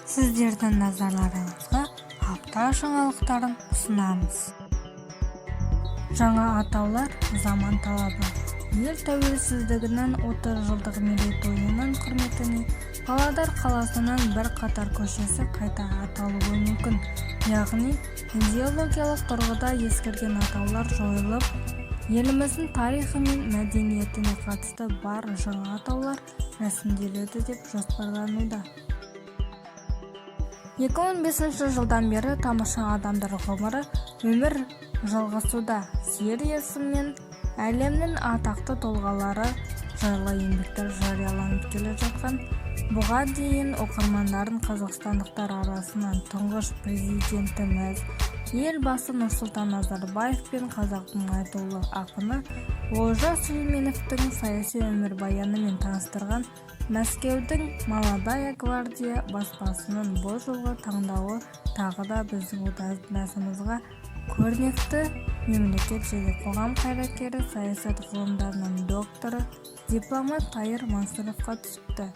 Сіздердің назарларыңызға апта жаңалықтарын ұсынамыз. Жаңа атаулар заман талабы. Ел тәуелсіздігінің 30 жылдық мерейтойының құрметіне Павлодар қаласының бірқатар көшесі қайта аталуы мүмкін. Яғни, идеологиялық тұрғыда ескірген атаулар жойылып, еліміздің тарихы мен мәдениетіне қатысты бар жаңа атаулар рәсімделеді деп жоспарлануда. 2015 жылдан бері тамаша адамдар ғұмыры өмір жалғасуда сериясы мен әлемнің атақты тұлғалары жайлы еңбектер жарияланып келе жатқан. Бұған дейін оқырмандарын қазақстандықтар арасынан тұңғыш президентіміз елбасы Нұрсұлтан Назарбаев пен қазақтың айтулы ақыны Олжас Сүлейменовтің саяси өмірбаянымен таныстырған Мәскеудің «Молодая гвардия» баспасының бұл жылғы таңдауы тағы да біздің отандасымызға көрнекті мемлекет және қоғам қайраткері, саясат ғылымдарының докторы, дипломат Тайыр Мансұровқа түсіпті.